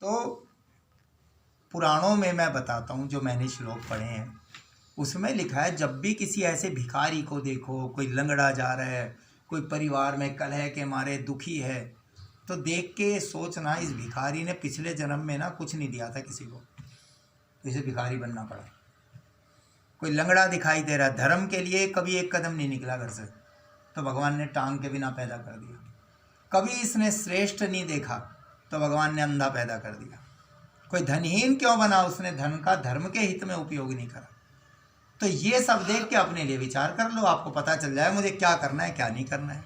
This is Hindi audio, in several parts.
तो पुराणों में मैं बताता हूँ, जो मैंने श्लोक पढ़े हैं उसमें लिखा है, जब भी किसी ऐसे भिखारी को देखो, कोई लंगड़ा जा रहा है, कोई परिवार में कलह के मारे दुखी है, तो देख के सोचना इस भिखारी ने पिछले जन्म में ना कुछ नहीं दिया था किसी को, तो इसे भिखारी बनना पड़ा। कोई लंगड़ा दिखाई दे रहा है, धर्म के लिए कभी एक कदम नहीं निकला घर से, तो भगवान ने टांग के बिना पैदा कर दिया। कभी इसने श्रेष्ठ नहीं देखा, तो भगवान ने अंधा पैदा कर दिया। कोई धनहीन क्यों बना, उसने धन का धर्म के हित में उपयोग नहीं करा। तो ये सब देख के अपने लिए विचार कर लो, आपको पता चल जाए मुझे क्या करना है क्या नहीं करना है।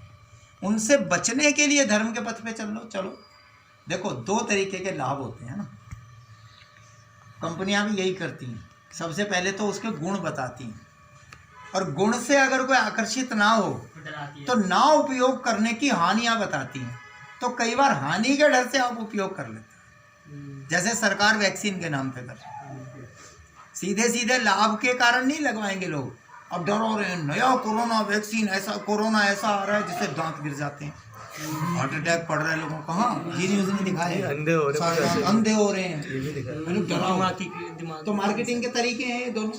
उनसे बचने के लिए धर्म के पथ पे चलो। देखो, दो तरीके के लाभ होते हैं ना, कंपनियां भी यही करती हैं। सबसे पहले तो उसके गुण बताती हैं, और गुण से अगर कोई आकर्षित ना हो तो ना उपयोग करने की हानियां बताती हैं। तो कई बार हानि के डर से आप उपयोग कर लेते हैं, जैसे सरकार वैक्सीन के नाम पे कर रही है। सीधे सीधे लाभ के कारण नहीं लगवाएंगे लोग, अब डर हो रहे हैं, नया कोरोना वैक्सीन, ऐसा कोरोना ऐसा आ रहा है जिससे दांत गिर जाते हैं, हार्ट अटैक पड़ रहा है लोगों को। हाँ, ये न्यूज़ ने दिखाया, अंधे हो रहे हैं। तो मार्केटिंग के तरीके हैं ये दोनों,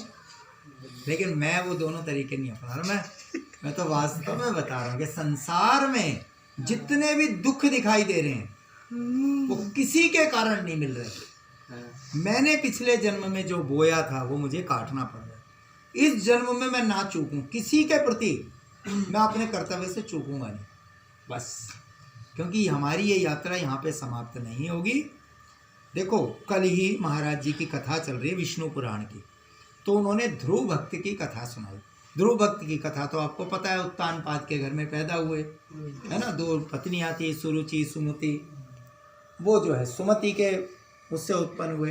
लेकिन मैं वो दोनों तरीके नहीं अपना रहा। मैं तो वास्तव में बता रहा हूँ कि संसार में जितने भी दुख दिखाई दे रहे हैं वो किसी के कारण नहीं मिल रहे। मैंने पिछले जन्म में जो बोया था वो मुझे काटना पड़ रहा है। इस जन्म में मैं ना चूकूं किसी के प्रति, मैं अपने कर्तव्य से चूकूंगा नहीं, बस। क्योंकि हमारी ये यात्रा यहाँ पे समाप्त नहीं होगी। देखो, कल ही महाराज जी की कथा चल रही है विष्णु पुराण की, तो उन्होंने ध्रुव भक्त की कथा सुनाई। ध्रुव भक्त की कथा तो आपको पता है, उत्तानपाद के घर में पैदा हुए, है ना। दो पत्नियां थी, सुरुचि सुमति। वो जो है सुमति के उससे उत्पन्न हुए,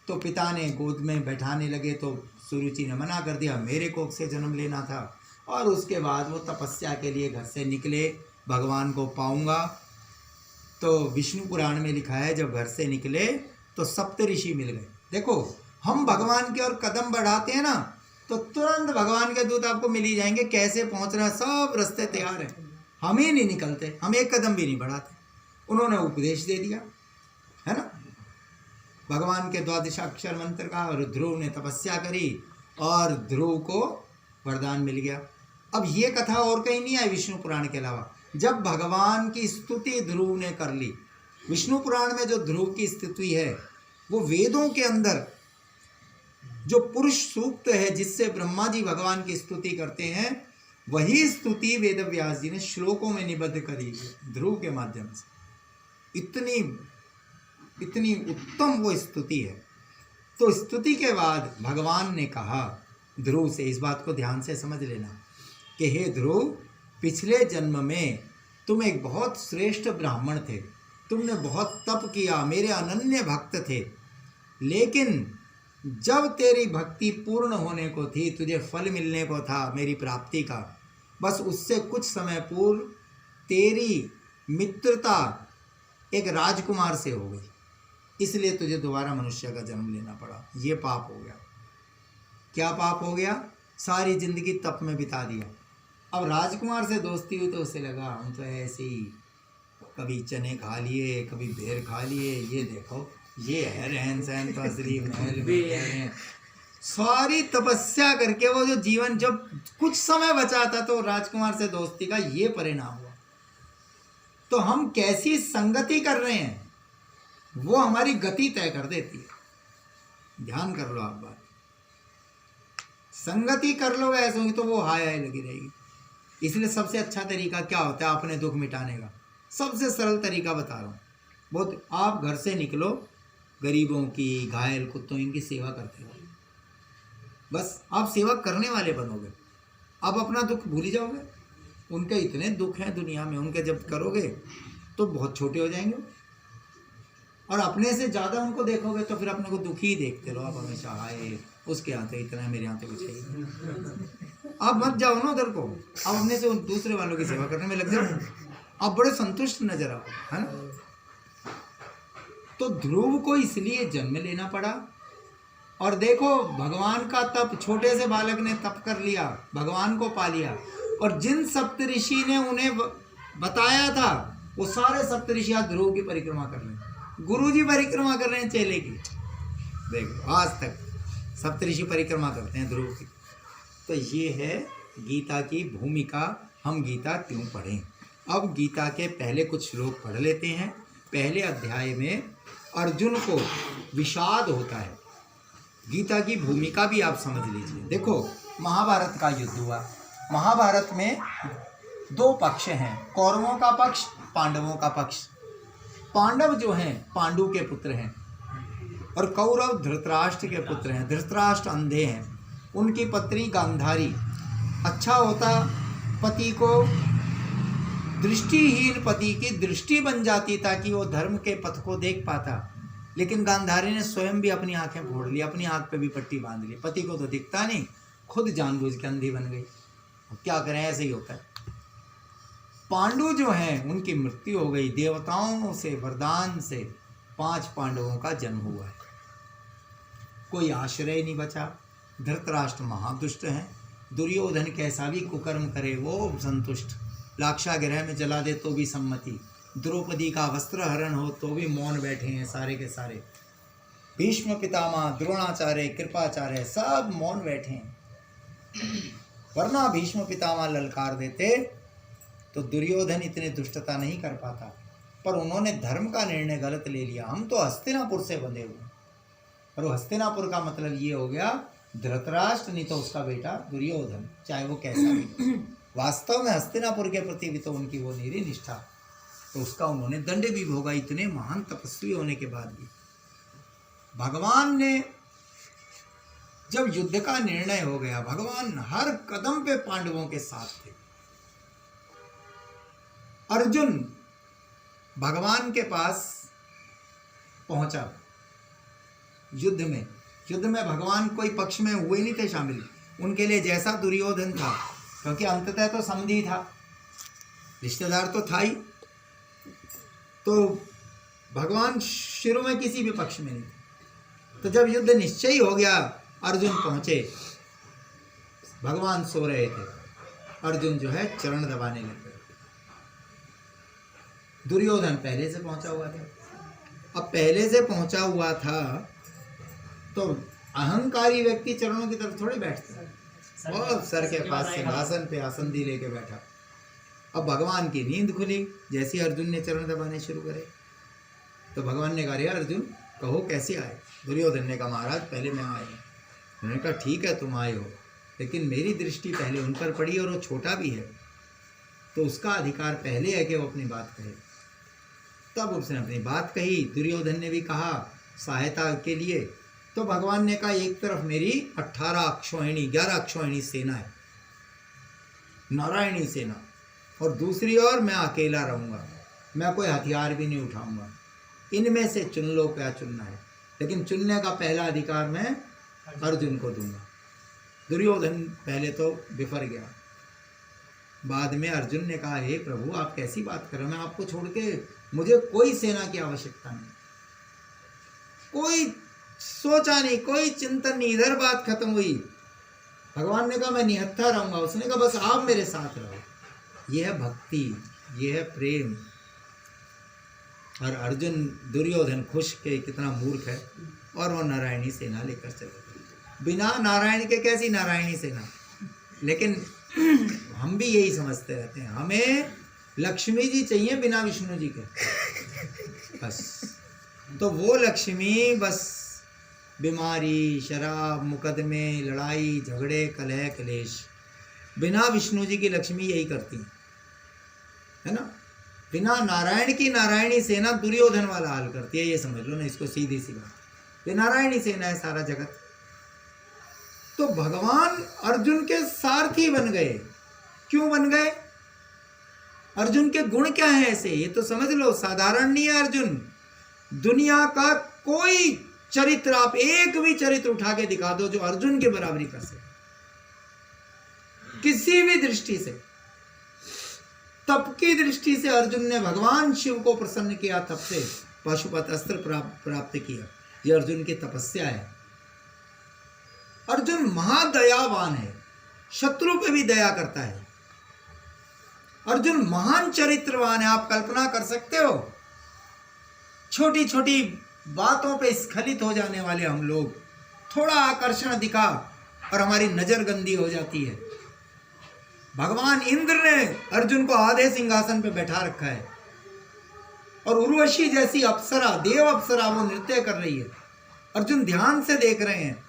तो पिता ने गोद में बैठाने लगे तो सुरुचि ने मना कर दिया, मेरे कोख से जन्म लेना था। और उसके बाद वो तपस्या के लिए घर से निकले, भगवान को पाऊंगा। तो विष्णु पुराण में लिखा है, जब घर से निकले तो सप्त ऋषि मिल गए। देखो, हम भगवान की ओर कदम बढ़ाते हैं ना, तो तुरंत भगवान के दूत आपको मिल ही जाएंगे। कैसे पहुंचना है, सब रास्ते तैयार हैं, हम ही नहीं निकलते, हम एक कदम भी नहीं बढ़ाते। उन्होंने उपदेश दे दिया, है ना, भगवान के 12 अक्षर मंत्र का, और ध्रुव ने तपस्या करी और ध्रुव को वरदान मिल गया। अब ये कथा और कहीं नहीं आई विष्णु पुराण के अलावा। जब भगवान की स्तुति ध्रुव ने कर ली, विष्णु पुराण में जो ध्रुव की स्तुति है वो वेदों के अंदर जो पुरुष सूक्त है, जिससे ब्रह्मा जी भगवान की स्तुति करते हैं, वही स्तुति वेद व्यास जी ने श्लोकों में निबद्ध करी ध्रुव के माध्यम से। इतनी उत्तम वो स्तुति है। तो स्तुति के बाद भगवान ने कहा ध्रुव से, इस बात को ध्यान से समझ लेना कि हे ध्रुव, पिछले जन्म में तुम एक बहुत श्रेष्ठ ब्राह्मण थे, तुमने बहुत तप किया, मेरे अनन्य भक्त थे। लेकिन जब तेरी भक्ति पूर्ण होने को थी, तुझे फल मिलने को था मेरी प्राप्ति का, बस उससे कुछ समय पूर्व तेरी मित्रता एक राजकुमार से हो गई, इसलिए तुझे दोबारा मनुष्य का जन्म लेना पड़ा। ये पाप हो गया। क्या पाप हो गया? सारी जिंदगी तप में बिता दिया। अब राजकुमार से दोस्ती हुई तो उसे लगा हम तो ऐसे ही कभी चने खा लिए, कभी बेर खा लिए, ये देखो ये है रहन सहन तो असली महल में है। सारी तपस्या करके वो जो जीवन, जब कुछ समय बचा था तो राजकुमार से दोस्ती का ये परिणाम हुआ। तो हम कैसी संगति कर रहे हैं वो हमारी गति तय कर देती है। ध्यान कर लो आप बात, संगति कर लो ऐसे होगी तो वो हाय हाय लगी रहेगी। इसलिए सबसे अच्छा तरीका क्या होता है अपने दुख मिटाने का? सबसे सरल तरीका बता रहा हूँ बहुत। आप घर से निकलो, गरीबों की, घायल कुत्तों, इनकी सेवा करते रहो। बस आप सेवा करने वाले बनोगे, आप अपना दुख भूल जाओगे। उनके इतने दुख हैं दुनिया में, उनके जब करोगे तो बहुत छोटे हो जाएंगे, और अपने से ज़्यादा उनको देखोगे तो फिर अपने को दुखी ही देखते रहो आप हमेशा। हाय उसके यहाँ तो इतना है, मेरे यहाँ तो कुछ है। आप मत जाओ ना उधर को, आप अपने से दूसरे वालों की सेवा करने में लग जाओ, आप बड़े संतुष्ट नजर आओ, है ना। तो ध्रुव को इसलिए जन्म लेना पड़ा। और देखो, भगवान का तप, छोटे से बालक ने तप कर लिया, भगवान को पा लिया। और जिन सप्तऋषि ने उन्हें बताया था वो सारे सप्तऋषि आज ध्रुव की परिक्रमा कर रहे हैं। गुरुजी परिक्रमा कर रहे हैं चेले की। देखो आज तक सप्तऋषि परिक्रमा करते हैं ध्रुव की। तो ये है गीता की भूमिका, हम गीता क्यों पढ़ें। अब गीता के पहले कुछ श्लोक पढ़ लेते हैं। पहले अध्याय में अर्जुन को विषाद होता है। गीता की भूमिका भी आप समझ लीजिए। देखो महाभारत का युद्ध हुआ। महाभारत में दो पक्ष हैं, कौरवों का पक्ष, पांडवों का पक्ष। पांडव जो हैं पांडु के पुत्र हैं और कौरव धृतराष्ट्र के पुत्र हैं। धृतराष्ट्र अंधे हैं, उनकी पत्नी गांधारी। अच्छा होता पति को दृष्टिहीन पति की दृष्टि बन जाती ताकि वो धर्म के पथ को देख पाता, लेकिन गांधारी ने स्वयं भी अपनी आंखें फोड़ ली, अपनी आंख पे भी पट्टी बांध ली। पति को तो दिखता नहीं, खुद जानबूझ के अंधी बन गई। अब क्या करें, ऐसे ही होता है। पांडु जो हैं उनकी मृत्यु हो गई। देवताओं से वरदान से 5 पांडवों का जन्म हुआ है। कोई आश्रय नहीं बचा। धृतराष्ट्र महादुष्ट हैं। दुर्योधन कैसा भी कुकर्म करे वो संतुष्ट। लाक्षागृह में जला दे तो भी सम्मति। द्रौपदी का वस्त्र हरण हो तो भी मौन बैठे हैं सारे के सारे। भीष्म पितामह, द्रोणाचार्य, कृपाचार्य सब मौन बैठे हैं। वरना भीष्म पितामह ललकार देते तो दुर्योधन इतने दुष्टता नहीं कर पाता, पर उन्होंने धर्म का निर्णय गलत ले लिया। हम तो हस्तिनापुर से बंधे हुए, और वो हस्तिनापुर का मतलब ये हो गया धृतराष्ट्र नहीं तो उसका बेटा दुर्योधन, चाहे वो कैसा भी। वास्तव में हस्तिनापुर के प्रति भी तो उनकी वो निरी निष्ठा, तो उसका उन्होंने दंड भी भोगा। इतने महान तपस्वी होने के बाद भी भगवान ने जब युद्ध का निर्णय हो गया, भगवान हर कदम पे पांडवों के साथ थे। अर्जुन भगवान के पास पहुंचा युद्ध में। युद्ध में भगवान कोई पक्ष में हुए नहीं थे शामिल। उनके लिए जैसा दुर्योधन था, क्योंकि अंततः तो समधी था, रिश्तेदार तो था ही, तो भगवान शुरू में किसी भी पक्ष में नहीं थे। तो जब युद्ध निश्चय हो गया, अर्जुन पहुंचे। भगवान सो रहे थे, अर्जुन जो है चरण दबाने लगे। दुर्योधन पहले से पहुंचा हुआ था। अब पहले से पहुंचा हुआ था तो अहंकारी व्यक्ति चरणों की तरफ थोड़े बैठता है, और सर के पास सिंहासन पे आसंदी लेके बैठा। अब भगवान की नींद खुली जैसे अर्जुन ने चरण दबाने शुरू करे, तो भगवान ने कहा, अरे अर्जुन कहो कैसे आए। दुर्योधन ने कहा, महाराज पहले मैं आया। उन्होंने कहा, ठीक है तुम आए हो, लेकिन मेरी दृष्टि पहले उन पर पड़ी और वो छोटा भी है, तो उसका अधिकार पहले है कि वो अपनी बात कहे। तब उसने अपनी बात कही। दुर्योधन ने भी कहा सहायता के लिए। तो भगवान ने कहा, एक तरफ मेरी 18 अक्षौहिणी 11 अक्षौहिणी सेना है, नारायणी सेना, और दूसरी ओर मैं अकेला रहूंगा, मैं कोई हथियार भी नहीं उठाऊंगा। इनमें से चुन लो क्या चुनना है, लेकिन चुनने का पहला अधिकार मैं अर्जुन को दूंगा। दुर्योधन पहले तो बिफर गया। बाद में अर्जुन ने कहा, हे प्रभु आप कैसी बात कर रहे हो, मैं आपको छोड़ के, मुझे कोई सेना की आवश्यकता नहीं। कोई सोचा नहीं, कोई चिंतन नहीं, इधर बात खत्म हुई। भगवान ने कहा मैं निहत्था रहूंगा, उसने कहा बस आप मेरे साथ रहो। यह है भक्ति, यह है प्रेम। और अर्जुन दुर्योधन खुश के कितना मूर्ख है, और वो नारायणी सेना लेकर चले। बिना नारायण के कैसी नारायणी सेना। लेकिन हम भी यही समझते रहते हैं, हमें लक्ष्मी जी चाहिए बिना विष्णु जी के, बस। तो वो लक्ष्मी बस बीमारी, शराब, मुकदमे, लड़ाई झगड़े, कलह कलेश, बिना विष्णु जी की लक्ष्मी यही करती है ना। बिना नारायण की नारायणी सेना दुर्योधन वाला हाल करती है, ये समझ लो ना इसको, सीधी सी बात। ये नारायणी सेना है सारा जगत। तो भगवान अर्जुन के सारथी बन गए। क्यों बन गए? अर्जुन के गुण क्या है ऐसे, ये तो समझ लो। साधारण नहीं है अर्जुन। दुनिया का कोई चरित्र, आप एक भी चरित्र उठा के दिखा दो जो अर्जुन के बराबरी कर सके, किसी भी दृष्टि से। तप की दृष्टि से अर्जुन ने भगवान शिव को प्रसन्न किया, तब से पाशुपत अस्त्र प्राप्त किया। ये अर्जुन की तपस्या है। अर्जुन महादयावान है, शत्रु पे भी दया करता है। अर्जुन महान चरित्रवान है। आप कल्पना कर सकते हो, छोटी छोटी बातों पे स्खलित हो जाने वाले हम लोग, थोड़ा आकर्षण दिखा और हमारी नजर गंदी हो जाती है। भगवान इंद्र ने अर्जुन को आधे सिंहासन पे बैठा रखा है और उर्वशी जैसी अप्सरा, देव अप्सरा, वो नृत्य कर रही है। अर्जुन ध्यान से देख रहे हैं,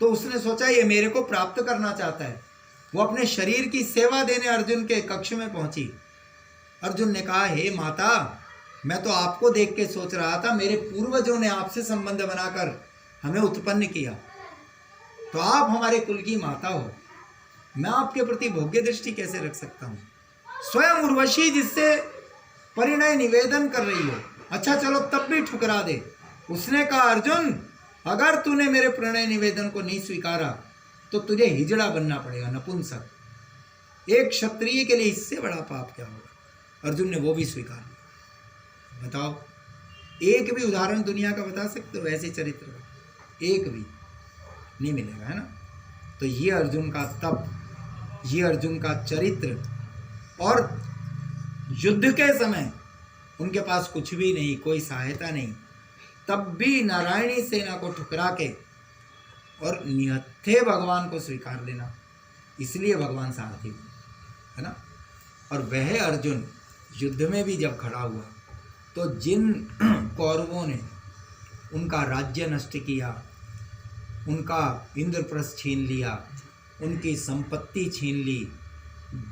तो उसने सोचा ये मेरे को प्राप्त करना चाहता है। वो अपने शरीर की सेवा देने अर्जुन के कक्ष में पहुंची। अर्जुन ने कहा, हे माता, मैं तो आपको देख के सोच रहा था, मेरे पूर्वजों ने आपसे संबंध बनाकर हमें उत्पन्न किया, तो आप हमारे कुल की माता हो, मैं आपके प्रति भोग्य दृष्टि कैसे रख सकता हूं। स्वयं उर्वशी जिससे परिणय निवेदन कर रही हो, अच्छा चलो तब भी ठुकरा दे। उसने कहा, अर्जुन, अगर तूने मेरे प्रणय निवेदन को नहीं स्वीकारा तो तुझे हिजड़ा बनना पड़ेगा, नपुंसक। एक क्षत्रिय के लिए इससे बड़ा पाप क्या होगा। अर्जुन ने वो भी स्वीकार किया। बताओ, एक भी उदाहरण दुनिया का बता सकते हो ऐसे चरित्र का? एक भी नहीं मिलेगा, है ना। तो ये अर्जुन का तप, ये अर्जुन का चरित्र। और युद्ध के समय उनके पास कुछ भी नहीं, कोई सहायता नहीं, तब भी नारायणी सेना को ठुकरा के और निहत्थे भगवान को स्वीकार लेना, इसलिए भगवान सारथी हुए, है ना। और वह अर्जुन युद्ध में भी जब खड़ा हुआ तो जिन कौरवों ने उनका राज्य नष्ट किया, उनका इंद्रप्रस्थ छीन लिया, उनकी संपत्ति छीन ली,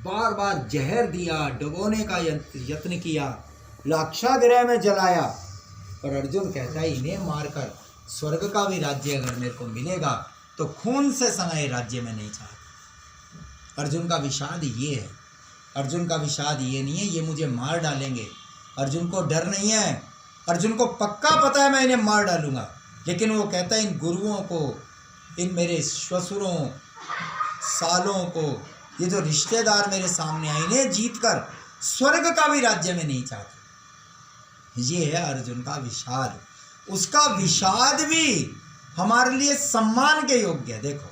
बार बार जहर दिया, डुबोने का यत्न किया, लाक्षागृह में जलाया, और अर्जुन कहता है इन्हें मारकर स्वर्ग का भी राज्य अगर मेरे को मिलेगा तो खून से सना ये राज्य में नहीं चाहता। अर्जुन का विषाद ये है। अर्जुन का विषाद ये नहीं है ये मुझे मार डालेंगे। अर्जुन को डर नहीं है, अर्जुन को पक्का पता है मैं इन्हें मार डालूंगा, लेकिन वो कहता है इन गुरुओं को, इन मेरे श्वसुरों, सालों को, ये जो रिश्तेदार मेरे सामने आए, इन्हें जीत कर स्वर्ग का भी राज्य में नहीं चाहता। ये है अर्जुन का विषाद। उसका विषाद भी हमारे लिए सम्मान के योग्य है। देखो,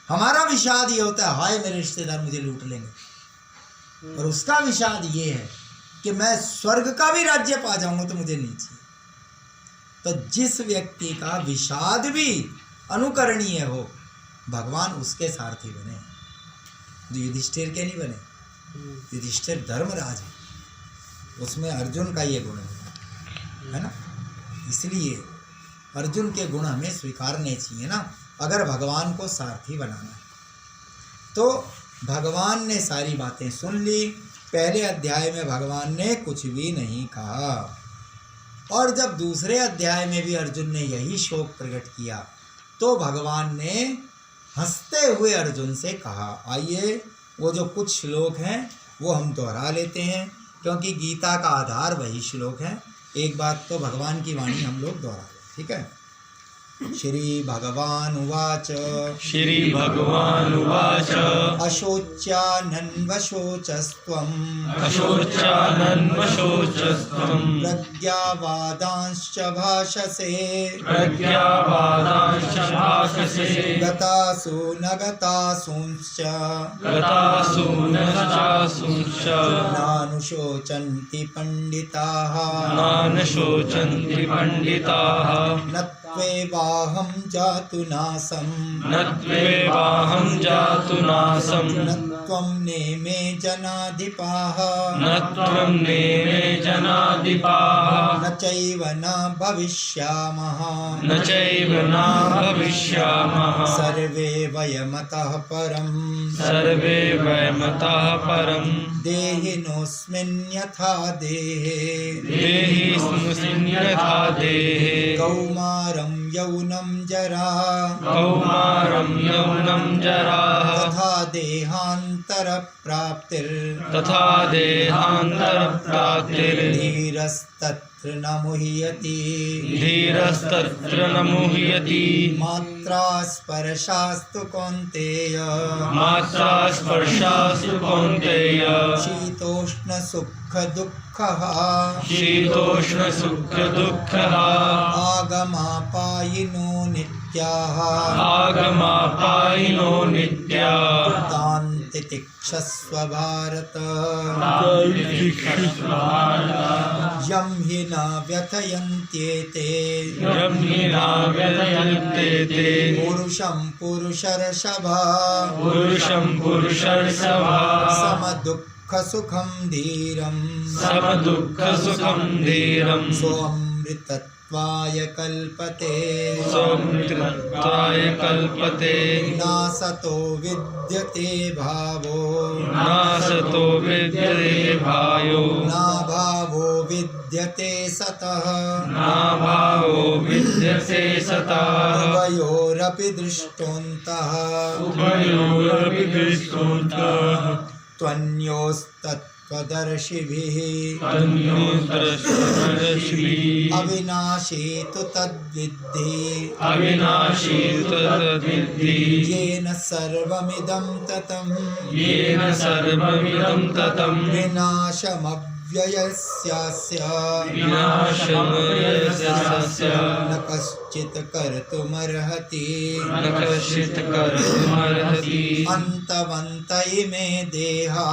हमारा विषाद ये होता है हाय मेरे रिश्तेदार मुझे लूट लेंगे, और उसका विषाद ये है कि मैं स्वर्ग का भी राज्य पा जाऊंगा तो मुझे नहीं चाहिए। तो जिस व्यक्ति का विषाद भी अनुकरणीय हो, भगवान उसके सारथी बने, जो युधिष्ठिर के नहीं बने। युधिष्ठिर धर्मराज है, उसमें अर्जुन का ये गुण है ना। इसलिए अर्जुन के गुण हमें स्वीकारने चाहिए ना, अगर भगवान को सारथी बनाना है। तो भगवान ने सारी बातें सुन ली। पहले अध्याय में भगवान ने कुछ भी नहीं कहा, और जब दूसरे अध्याय में भी अर्जुन ने यही शोक प्रकट किया तो भगवान ने हंसते हुए अर्जुन से कहा। आइए वो जो कुछ श्लोक हैं वो हम दोहरा लेते हैं, क्योंकि गीता का आधार वही श्लोक है। एक बात तो भगवान की वाणी हम लोग दोहरा लें, ठीक है। श्री भगवान उवाच, श्री भगवान उवाच, अशोच्यानन्वशोचस्त्वम्, अशोच्यानन्वशोचस्त्वम्, प्रज्ञावादांश्च भाषसे, प्रज्ञावादांश्च भाषसे, गतासु न गतासूंश्च, गतासु न गतासूंश्च, नानुशोचन्ति पंडिताः, नानुशोचन्ति पंडिताः, न त्वेवाहं जातु नासम्, न त्वेवाहं जातु नासम्, न त्वं नेमे जनाधिपाः, न त्वं नेमे जनाधिपाः, न चैव न भविष्यामः, न चैव न भविष्यामः, सर्वे वयमतः परम्, सर्वे वयमतः परम्, देहिनोऽस्मिन् यथा देहे, देहिनोऽस्मिन् यथा देहे, कौमारं यौनं जरा, कौमारं यौनं जरा, तथा देहान्तरप्राप्तिर्, तथा देहान्तरप्राप्तिर्, धीरस्तत्र न मुह्यति, धीरस्तत्र न मुह्यति, मात्रा स्पर्शास्तु कौन्तेय, मात्रा स्पर्शास्तु कौन्तेय, शीतोष्ण सुख दुःखः, शीतोष्ण सुख दुःखः, आगमापायिनो नित्याः, आगमापायिनो नित्या, तान् तितिक्षस्व भारत तितिक्षस्व भारत यं हि न व्यथयन्त्येते यं हि न व्यथयन्ते ते पुरुषं पुरुषर्षभा पुरुषं पुरुषर्षभा समदुःखसुखं धीरं समदुःखसुखं धीरं सोऽमृतत्वाय कल्पते सोऽमृतत्वाय कल्पते नासतो विद्यते भावो नासतो विद्यते भायो नाभावो विद्यते सतः नाभावो विद्यते सतः उभयोरपि दृष्टोऽन्तः उभयोरपि दृष्टोऽन्तः त्वन्योस्तत्त्वदर्शिभिः अन्योदर्शनरश्मिः अविनाशी तु तद्विद्धि अविनाशी तद्विद्धि येन सर्वमिदं ततं येन सर्वमिदं ततं विनाशमव्ययस्यास्य विनाशमयस्य न कश्चित् कर्तुमर्हति न कश्चित् कर्तुमर्हति अन्तवन्त इमे देहा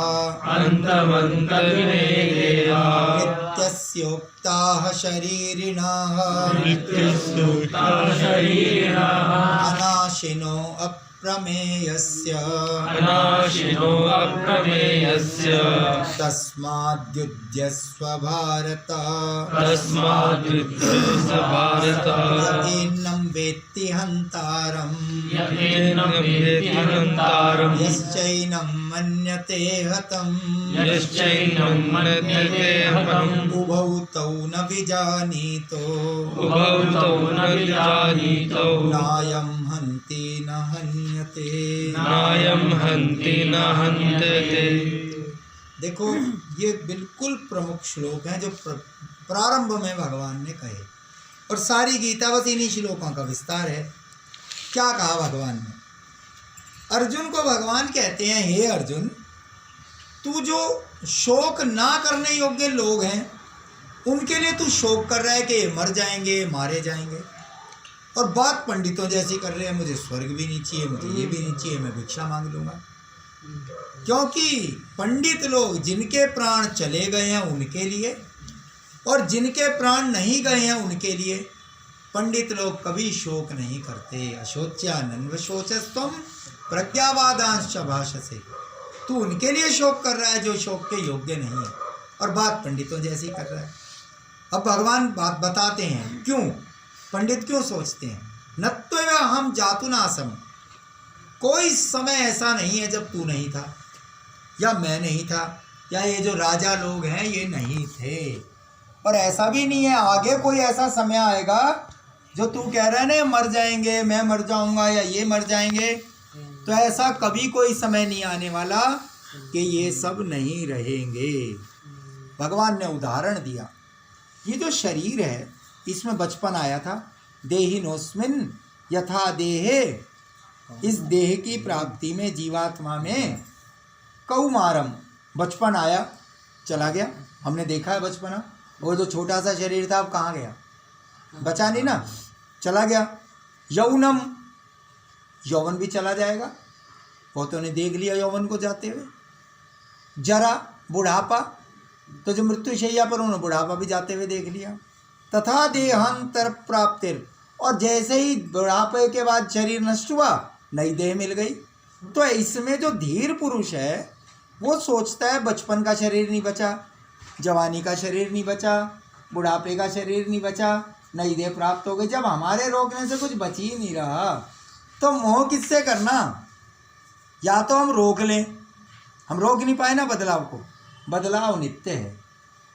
अन्तमन्तरिणे देहा नित्यस्योक्ताः शरीरिणः नित्यसुता शरीरिणः अनाशिनो अप्रमेयस्य अनाशिनो अप्रमेयस्य तस्माद्युध्यस्व भारत तस्माद्युध्यस्व भारत यतीन्नं वेत्ति हन्तारम् येनं वेत्ति हन्तारम् यश्चैनं मन्यते हतम् यश्चैनं मन्यते हतम् उभौ तौ न विजानीतो उभौ तौ न विजानीतो नायं हन्ति न हन्यते। नायं हन्ति न हन्यते। देखो ये बिल्कुल प्रमुख श्लोक हैं जो प्रारंभ में भगवान ने कहे और सारी गीता बस इन्हीं श्लोकों का विस्तार है। क्या कहा भगवान ने? अर्जुन को भगवान कहते हैं, हे अर्जुन, तू जो शोक ना करने योग्य लोग हैं उनके लिए तू शोक कर रहा है कि मर जाएंगे, मारे जाएंगे, और बात पंडितों जैसी कर रहे हैं, मुझे स्वर्ग भी नहीं चाहिए, मुझे ये भी नहीं चाहिए, मैं भिक्षा मांग लूँगा। क्योंकि पंडित लोग जिनके प्राण चले गए हैं उनके लिए और जिनके प्राण नहीं गए हैं उनके लिए पंडित लोग कभी शोक नहीं करते। अशोच्यानन्व शोचस्त्वम प्रज्ञावादांश भाषसे। तू उनके लिए शोक कर रहा है जो शोक के योग्य नहीं है और बात पंडितों जैसी कर रहा है। अब भगवान बात बताते हैं क्यों पंडित क्यों सोचते हैं। नत्वैव हम जातुनासम, कोई समय ऐसा नहीं है जब तू नहीं था या मैं नहीं था या ये जो राजा लोग हैं ये नहीं थे, और ऐसा भी नहीं है आगे कोई ऐसा समय आएगा जो तू कह रहा है ना मर जाएंगे, मैं मर जाऊंगा या ये मर जाएंगे, तो ऐसा कभी कोई समय नहीं आने वाला कि ये सब नहीं रहेंगे। भगवान ने उदाहरण दिया, ये जो शरीर है इसमें बचपन आया था, देहिनोस्मिन् यथा देहे, इस देह की प्राप्ति में जीवात्मा में कौमारम, बचपन आया चला गया, हमने देखा है बचपना। वो जो छोटा सा शरीर था अब कहाँ गया, बचा नहीं ना, चला गया। यौनम, यौवन भी चला जाएगा, बहुतों ने देख लिया यौवन को जाते हुए। जरा, बुढ़ापा, तो जो मृत्युशैया पर उन्होंने बुढ़ापा भी जाते हुए देख लिया। तथा देहांतर प्राप्तिर, और जैसे ही बुढ़ापे के बाद शरीर नष्ट हुआ नई देह मिल गई। तो इसमें जो धीर पुरुष है वो सोचता है बचपन का शरीर नहीं बचा, जवानी का शरीर नहीं बचा, बुढ़ापे का शरीर नहीं बचा, नई देह प्राप्त हो गई। जब हमारे रोकने से कुछ बच ही नहीं रहा तो मोह किससे करना। या तो हम रोक लें, हम रोक नहीं पाए ना बदलाव को, बदलाव नित्य है।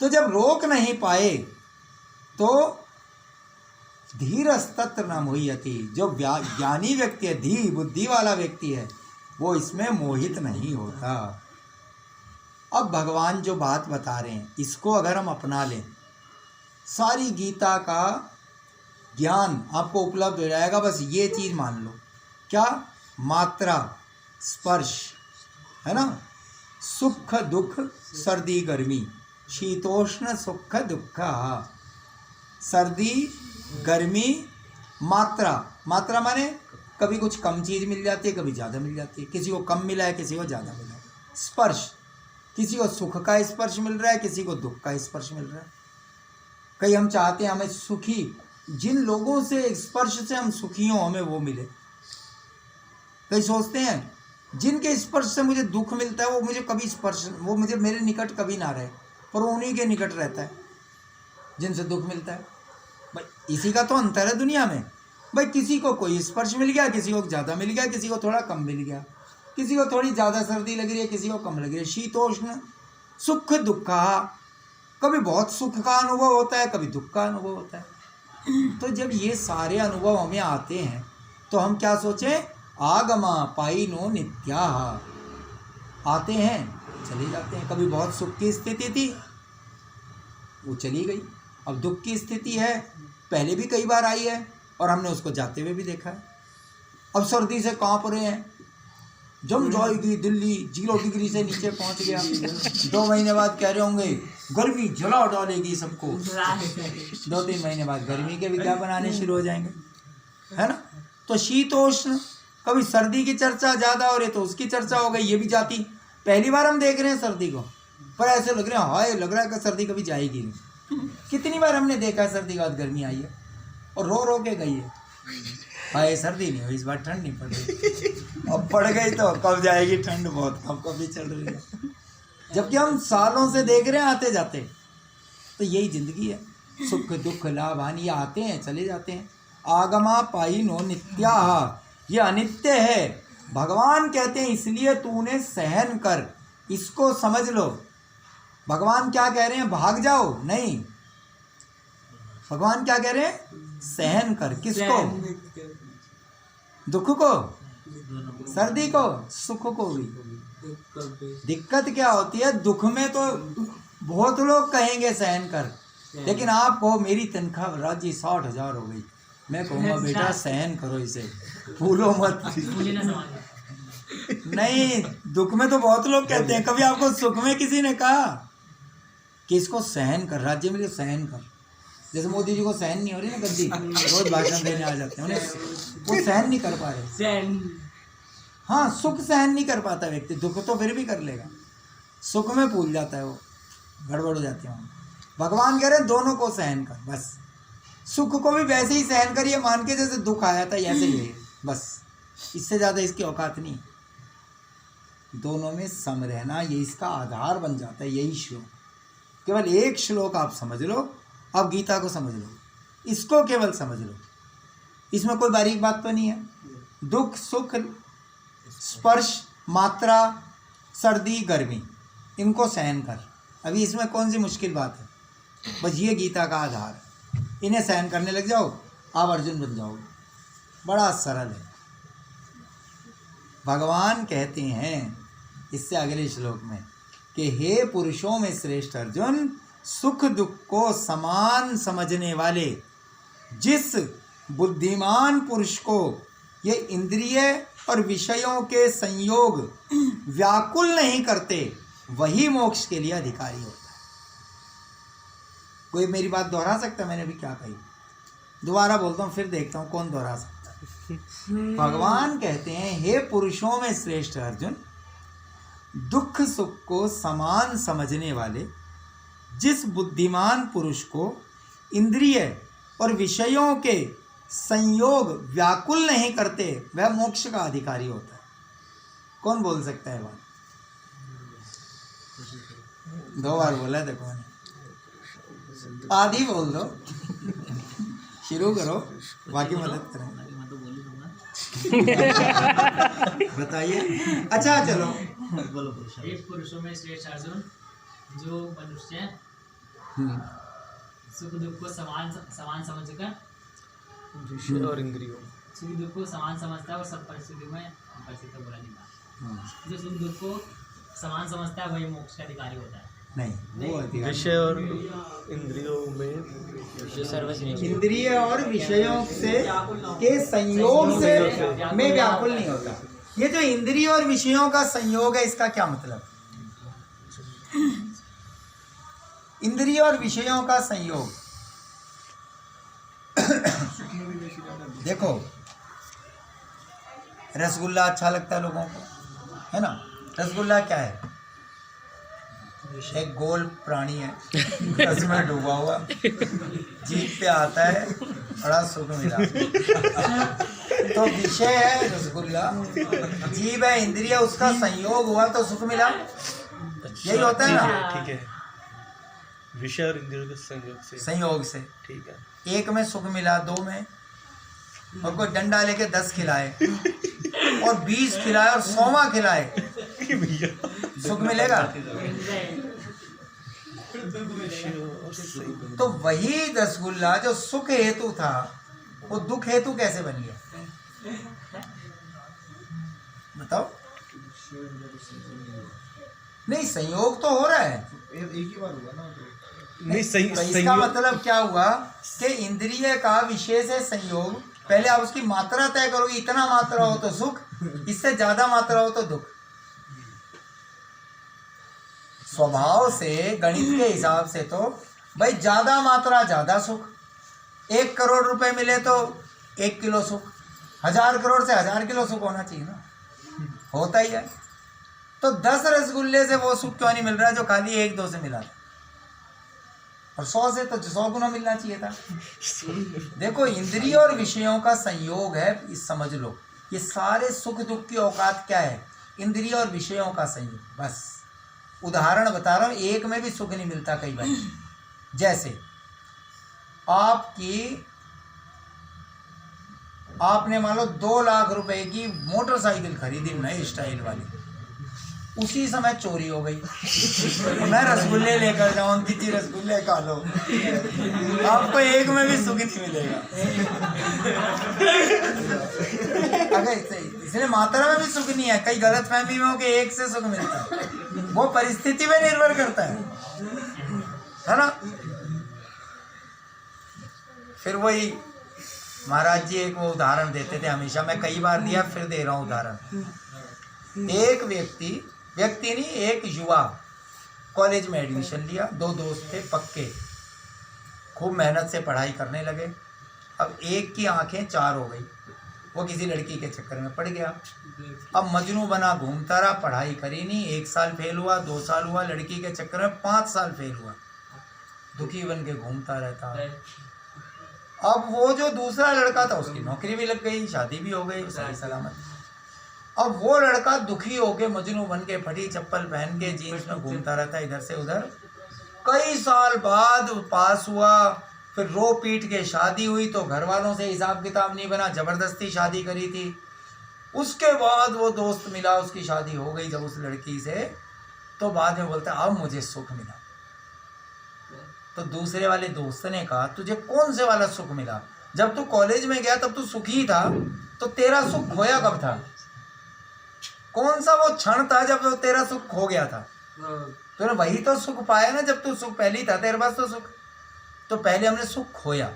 तो जब रोक नहीं पाए तो धीरस्तत्र न मोह्यति, जो ज्ञानी व्यक्ति है, धी बुद्धि वाला व्यक्ति है, वो इसमें मोहित नहीं होता। अब भगवान जो बात बता रहे हैं इसको अगर हम अपना लें, सारी गीता का ज्ञान आपको उपलब्ध हो जाएगा। बस ये चीज़ मान लो, क्या? मात्रा, स्पर्श, है ना, सुख दुख, सर्दी गर्मी, शीतोष्ण सुख दुख। सर्दी गर्मी, मात्रा, मात्रा माने कभी कुछ कम चीज़ मिल जाती है, कभी ज़्यादा मिल जाती है, किसी को कम मिला है, किसी को ज़्यादा मिला है। स्पर्श, किसी को सुख का स्पर्श मिल रहा है, किसी को दुख का स्पर्श मिल रहा है। कई हम चाहते हैं हमें सुखी, जिन लोगों से स्पर्श से हम सुखी हों हमें वो मिले। कई सोचते हैं जिनके स्पर्श से मुझे दुख मिलता है वो मुझे कभी स्पर्श, वो मुझे मेरे निकट कभी ना रहे, पर वो उन्हीं के निकट रहता है जिनसे दुख मिलता है। भाई इसी का तो अंतर है दुनिया में। भाई किसी को कोई स्पर्श मिल गया, किसी को ज़्यादा मिल गया, किसी को थोड़ा कम मिल गया, किसी को थोड़ी ज़्यादा सर्दी लग रही है, किसी को कम लग रही है। शीतोष्ण सुख दुखा, कभी बहुत सुख का अनुभव होता है, कभी दुख का अनुभव होता है। तो जब ये सारे अनुभव हमें आते हैं तो हम क्या सोचें, आगमा पाइनो नित्या, आते हैं चले जाते हैं। कभी बहुत सुख की स्थिति थी वो चली गई, अब दुख की स्थिति है, पहले भी कई बार आई है और हमने उसको जाते हुए भी देखा है। अब सर्दी से कांप रहे हैं, जम जाएगी दिल्ली, 0 डिग्री से नीचे पहुंच गया। 2 महीने बाद कह रहे होंगे गर्मी जला डालेगी सबको। 2-3 महीने बाद गर्मी के विज्ञापन आने शुरू हो जाएंगे, है ना। तो शीतोष्ण, कभी सर्दी की चर्चा ज़्यादा हो रही तो उसकी चर्चा हो गई, ये भी जाती। पहली बार हम देख रहे हैं सर्दी को, पर ऐसे लग रहे हैं हाय, लग रहा है कि सर्दी कभी जाएगी नहीं। कितनी बार हमने देखा है सर्दी के बाद गर्मी आई है और रो रो के गई है, हाय सर्दी नहीं हुई इस बार, ठंड नहीं पड़ रही। अब पड़ गई तो कब जाएगी ठंड, बहुत कभी चल रही है। जबकि हम सालों से देख रहे हैं आते जाते। तो यही जिंदगी है, सुख दुख लाभ हानि आते हैं चले जाते हैं। आगमा पाइनो नित्या, ये अनित्य है। भगवान कहते हैं इसलिए तूने सहन कर, इसको समझ लो। भगवान क्या कह रहे हैं, भाग जाओ नहीं, भगवान क्या कह रहे हैं, सहन कर। किसको, दुख को, सर्दी को, सुख को भी। दिक्कत क्या होती है, दुख में तो बहुत लोग कहेंगे सहन कर, लेकिन आप कहो मेरी तनख्वाह राजी 60,000 हो गई, मैं कहूँगा बेटा सहन करो इसे, भूलो मत। नहीं, दुख में तो बहुत लोग कहते हैं। कभी आपको सुख में किसी ने कहा कि इसको सहन कर, राज्य में सहन कर। जैसे मोदी जी को सहन नहीं हो रही ना गद्दी, रोज भाषण देने आ जाते हैं, उन्हें वो सहन नहीं कर पा रहे। हाँ, सुख सहन नहीं कर पाता व्यक्ति, दुख तो फिर भी कर लेगा, सुख में भूल जाता है, वो गड़बड़ हो जाती है। भगवान कह रहे हैं दोनों को सहन कर, बस सुख को भी वैसे ही सहन करिए मान के जैसे दुख आया था, ऐसे ही है, बस इससे ज़्यादा इसकी औकात नहीं। दोनों में सम रहना ये इसका आधार बन जाता है। यही श्लोक, केवल एक श्लोक आप समझ लो, आप गीता को समझ लो, इसको केवल समझ लो, इसमें कोई बारीक बात तो नहीं है। दुख सुख स्पर्श मात्रा सर्दी गर्मी, इनको सहन कर, अभी इसमें कौन सी मुश्किल बात है। बस ये गीता का आधार है, इन्हें सहन करने लग जाओ, आप अर्जुन बन जाओगे, बड़ा सरल है। भगवान कहते हैं इससे अगले श्लोक में कि हे पुरुषों में श्रेष्ठ अर्जुन, सुख दुख को समान समझने वाले जिस बुद्धिमान पुरुष को ये इंद्रिय और विषयों के संयोग व्याकुल नहीं करते, वही मोक्ष के लिए अधिकारी होता है। कोई मेरी बात दोहरा सकता है, मैंने अभी क्या कही, दोबारा बोलता हूँ फिर देखता हूँ कौन दोहरा सकता है। भगवान कहते हैं हे पुरुषों में श्रेष्ठ अर्जुन, दुख सुख को समान समझने वाले जिस बुद्धिमान पुरुष को इंद्रिय और विषयों के संयोग व्याकुल नहीं करते, वह मोक्ष का अधिकारी होता है। कौन बोल सकता है बात? 2 बार बोला है, देखो आधी बोल दो, शुरू करो, बाकी मदद करें। बताइए। अच्छा चलो, एक पुरुषों में श्रेष्ठ अर्जुन, जो मनुष्य सुख दुख को समान समझकर विषय और इंद्रियों, सुख दुख को समान समझता है और सब परिस्थितियों में परिस्थिति बोला नहीं बात। जो सुख दुख को समान समझता है वही मोक्ष का अधिकारी होता है। नहीं, वो अधिकारी विषय और इंद्रियों में, इंद्रिय और विषयों से के संयोग से में व्याकुल नहीं होता। ये जो इंद्रिय और विषयों का संयोग है, इसका क्या मतलब? इंद्रिय और विषयों का संयोग, देखो रसगुल्ला अच्छा लगता है लोगों को, है ना, रसगुल्ला क्या है? एक गोल प्राणी है, उसमें डूबा हुआ, जीभ पे आता है, बड़ा सुख मिला। तो विषय है रसगुल्ला, जीभ है इंद्रिय, उसका संयोग हुआ तो सुख मिला। यही होता है ना? ठीक है, विषय और इंद्रियों के संयोग से ठीक है। एक में सुख मिला, दो में, और कोई डंडा लेके 10 खिलाए और 20 खिलाए और 100वां खिलाए, सुख मिलेगा? तो वही रसगुल्ला जो सुख हेतु था वो दुख हेतु कैसे बन गया? बताओ। नहीं, संयोग तो हो रहा है, एक ही बार हुआ ना। नहीं सही, तो इसका मतलब क्या हुआ कि इंद्रिय का विषय से संयोग, पहले आप उसकी मात्रा तय करोगे, इतना मात्रा हो तो सुख, इससे ज्यादा मात्रा हो तो दुख। स्वभाव से, गणित के हिसाब से तो भाई ज्यादा मात्रा ज्यादा सुख। 1 करोड़ रुपए मिले तो 1 किलो सुख, 1000 करोड़ से 1000 किलो सुख होना चाहिए ना, होता ही है। तो 10 रसगुल्ले से वो सुख क्यों नहीं मिल रहा है जो खाली 1-2 से मिला था? और 100 से तो 100 गुना मिलना चाहिए था। देखो, इंद्रिय और विषयों का संयोग है, इस समझ लो, ये सारे सुख दुख की औकात क्या है? इंद्रिय और विषयों का संयोग। बस उदाहरण बता रहा हूँ, एक में भी सुख नहीं मिलता कई बार। जैसे आपने मान लो 2 लाख रुपए की मोटरसाइकिल खरीदी, नई स्टाइल वाली, उसी समय चोरी हो गई। मैं रसगुल्ले लेकर जाऊं, दीदी रसगुल्ले खा लो, आपको एक में भी सुख नहीं मिलेगा। अगर इसलिए मात्रा में भी सुख नहीं है, कई गलत फहमी में हो कि एक से सुख मिलता है, वो परिस्थिति में निर्भर करता है ना। फिर वही महाराज जी एक वो उदाहरण देते थे हमेशा, मैं कई बार दिया, फिर दे रहा हूँ उदाहरण। एक व्यक्ति नहीं, एक युवा कॉलेज में एडमिशन लिया, 2 दोस्त थे पक्के, खूब मेहनत से पढ़ाई करने लगे। अब एक की आंखें 4 हो गई, वो किसी लड़की के चक्कर में पड़ गया। अब मजनू बना घूमता रहा, पढ़ाई करी नहीं, 1 साल फेल हुआ, 2 साल हुआ, लड़की के चक्कर में 5 साल फेल हुआ, दुखी बन के घूमता रहता। अब वो जो दूसरा लड़का था, उसकी नौकरी भी लग गई, शादी भी हो गई, सही सलामत। अब वो लड़का दुखी होके मजनू बन के, फटी चप्पल पहन के, जीन्स में घूमता रहता इधर से उधर। कई साल बाद पास हुआ, फिर रो पीट के शादी हुई, तो घर वालों से हिसाब किताब नहीं बना, जबरदस्ती शादी करी थी। उसके बाद वो दोस्त मिला, उसकी शादी हो गई जब उस लड़की से, तो बाद में बोलता अब मुझे सुख मिला। तो दूसरे वाले दोस्त ने कहा तुझे कौन से वाला सुख मिला? जब तू कॉलेज में गया तब तू सुखी था, तो तेरा सुख खोया कब था? कौन सा वो क्षण था जब वो तेरा सुख खो गया था? तूने वही तो सुख पाया ना जब तू सुख पहले था तेरे पास तो सुख। तो पहले हमने सुख खोया,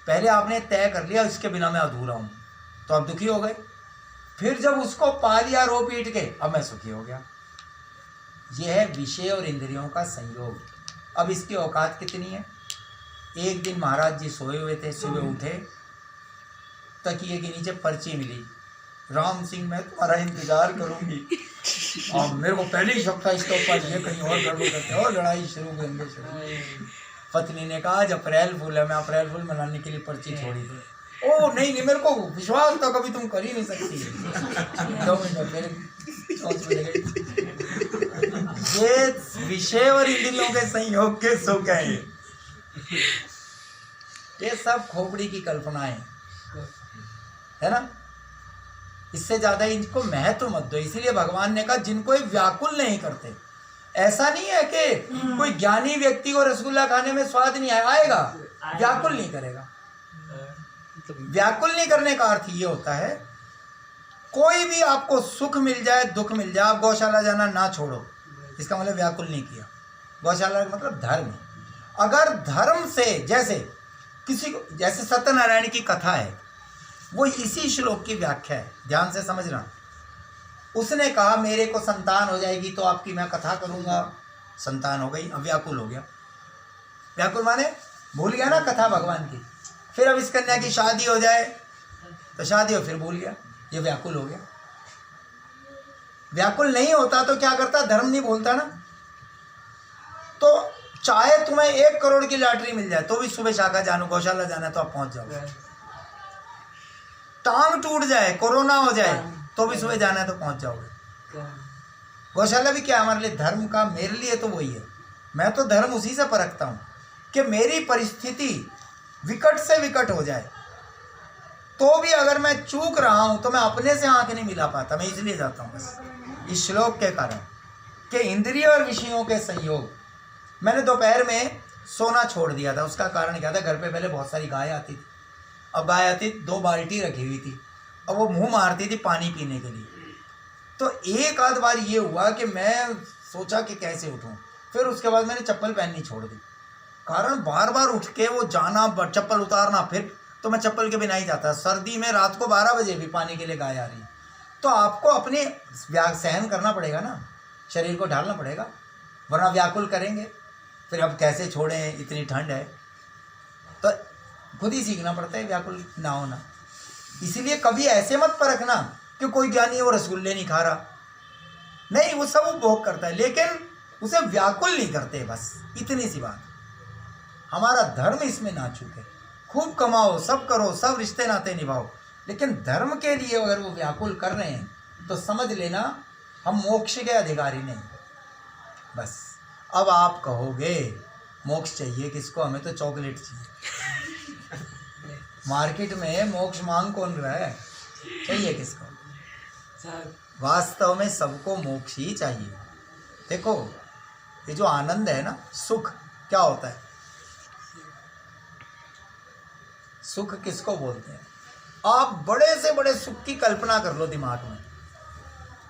पहले आपने तय कर लिया इसके बिना मैं अधूरा हूँ, तो आप दुखी हो गए। फिर जब उसको पा लिया रो पीट के, अब मैं सुखी हो गया। यह है विषय और इंद्रियों का संयोग। अब इसकी औकात कितनी है? एक दिन महाराज जी सोए हुए थे, सुबह उठे, तकिए के नीचे पर्ची मिली, राम सिंह मैं तुम्हारा इंतजार करूंगी। और मेरे को पहले ही शक था इसके ऊपर, ये कहीं और गड़बड़ करते और लड़ाई शुरू करेंगे। पत्नी ने कहा आज अप्रैल फूल है, मैं अप्रैल फूल मनाने के लिए पर्ची छोड़ी थी। ओ नहीं, मेरे को विश्वास तो कभी तुम कर ही नहीं सकती। 2 मिनट फिर सोच में गई। ये विषय और इंद्रियों के संयोग के सुख है, ये सब खोपड़ी की कल्पनाएं है ना। इससे ज्यादा इनको महत्व मत दो। इसीलिए भगवान ने कहा जिनको व्याकुल नहीं करते। ऐसा नहीं है कि कोई ज्ञानी व्यक्ति को रसगुल्ला खाने में स्वाद नहीं आएगा, व्याकुल नहीं करेगा। व्याकुल नहीं करने का अर्थ ये होता है कोई भी आपको सुख मिल जाए दुख मिल जाए, आप गौशाला जाना ना छोड़ो, इसका मतलब व्याकुल नहीं किया। गौशाला का मतलब धर्म। अगर धर्म से जैसे किसी को, जैसे सत्यनारायण की कथा है, वो इसी श्लोक की व्याख्या है, ध्यान से समझना। उसने कहा मेरे को संतान हो जाएगी तो आपकी मैं कथा करूंगा, संतान हो गई, अब व्याकुल हो गया। व्याकुल माने भूल गया ना कथा भगवान की। फिर अब इस कन्या की शादी हो जाए तो शादी हो, फिर भूल गया, ये व्याकुल हो गया। व्याकुल नहीं होता तो क्या करता, धर्म नहीं बोलता ना। तो चाहे तुम्हें 1 करोड़ की लॉटरी मिल जाए तो भी सुबह शाखा जानो, गौशाला जाना है तो आप पहुंच जाओगे। टांग टूट जाए, कोरोना हो जाए तो भी सुबह जाना है तो पहुंच जाओगे। गौशाला भी क्या हमारे लिए धर्म का, मेरे लिए तो वही है। मैं तो धर्म उसी से परखता हूँ कि मेरी परिस्थिति विकट से विकट हो जाए तो भी अगर मैं चूक रहा हूं तो मैं अपने से आंख नहीं मिला पाता, मैं इसलिए जाता हूं बस इस श्लोक के कारण कि इंद्रिय और विषयों के संयोग। मैंने दोपहर में सोना छोड़ दिया था, उसका कारण क्या था, घर पे पहले बहुत सारी गाय आती थी। अब गाय आती 2 बाल्टी रखी हुई थी, अब वो मुंह मारती थी पानी पीने के लिए। तो एक आध बार ये हुआ कि मैं सोचा कि कैसे उठूं, फिर उसके बाद मैंने चप्पल पहननी छोड़ दी। कारण बार बार उठ के वो जाना, चप्पल उतारना, फिर तो मैं चप्पल के बिना ही जाता। सर्दी में रात को 12 बजे भी पानी के लिए गाय आ रही है, तो आपको अपने सहन करना पड़ेगा ना, शरीर को ढालना पड़ेगा, वरना व्याकुल करेंगे। फिर अब कैसे छोड़ें, इतनी ठंड है, तो खुद ही सीखना पड़ता है व्याकुल ना होना। इसीलिए कभी ऐसे मत परखना कि कोई ज्ञानी है वो रसगुल्ले नहीं खा रहा, नहीं, वो सब उपभोग करता है लेकिन उसे व्याकुल नहीं करते, बस इतनी सी बात। हमारा धर्म इसमें ना चूके, खूब कमाओ, सब करो, सब रिश्ते नाते निभाओ, लेकिन धर्म के लिए अगर वो व्याकुल कर रहे हैं तो समझ लेना हम मोक्ष के अधिकारी नहीं। बस अब आप कहोगे मोक्ष चाहिए किसको, हमें तो चॉकलेट चाहिए। मार्केट में मोक्ष मांग कौन रहा है, चाहिए किसको? वास्तव में सबको मोक्ष ही चाहिए। देखो ये जो आनंद है ना, सुख क्या होता है, सुख किसको बोलते हैं? आप बड़े से बड़े सुख की कल्पना कर लो दिमाग में,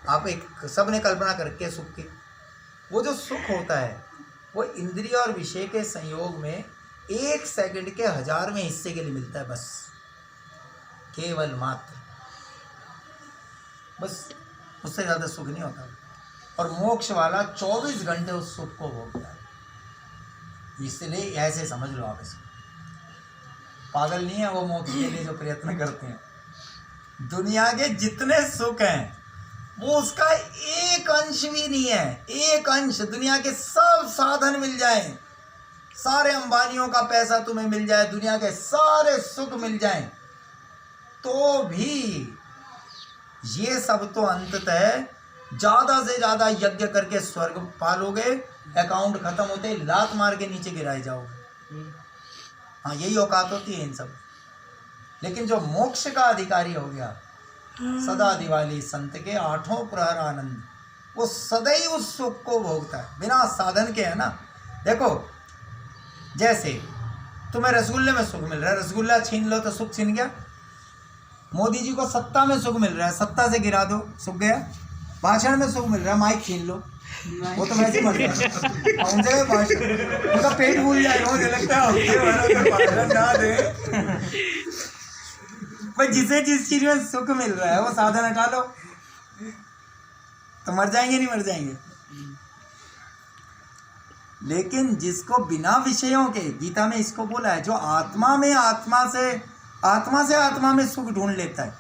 आप एक सबने कल्पना करके सुख की, वो जो सुख होता है वो इंद्रिय और विषय के संयोग में 1 सेकंड के 1000वें हिस्से के लिए मिलता है, बस केवल मात्र, बस उससे ज़्यादा सुख नहीं होता। और मोक्ष वाला 24 घंटे उस सुख को भोगता है। इसलिए ऐसे समझ लो आप इसको, पागल नहीं है वो मोक्ष के लिए जो प्रयत्न करते हैं। दुनिया के जितने सुख हैं वो उसका एक अंश भी नहीं है, एक अंश। दुनिया के सब साधन मिल जाएं, सारे अंबानियों का पैसा तुम्हें मिल जाए, दुनिया के सारे सुख मिल जाएं, तो भी ये सब तो अंततः ज़्यादा से ज़्यादा यज्ञ करके स्वर्ग पालोगे, अकाउंट खत्म होते लात मार के नीचे गिराए जाओगे। हाँ, यही औकात होती है इन सब। लेकिन जो मोक्ष का अधिकारी हो गया, सदा दिवाली संत के 8 प्रहर आनंद, वो सदैव उस सुख को भोगता है बिना साधन के, है ना। देखो जैसे तुम्हें रसगुल्ले में सुख मिल रहा है, रसगुल्ला छीन लो तो सुख छीन गया। मोदी जी को सत्ता में सुख मिल रहा है, सत्ता से गिरा दो सुख गया। भाषण में सुख मिल रहा है, माइक छीन लो, वो तो वैसे मर गया। उनसे भाषण, उनका पेट भूल जाएगा, मुझे लगता है भाषण ना दे। भाई जिसे जिस चीज में सुख मिल रहा है वो साधन हटा लो तो मर जाएंगे, नहीं मर जाएंगे। लेकिन जिसको बिना विषयों के, गीता में इसको बोला है, जो आत्मा में आत्मा में सुख ढूंढ लेता है,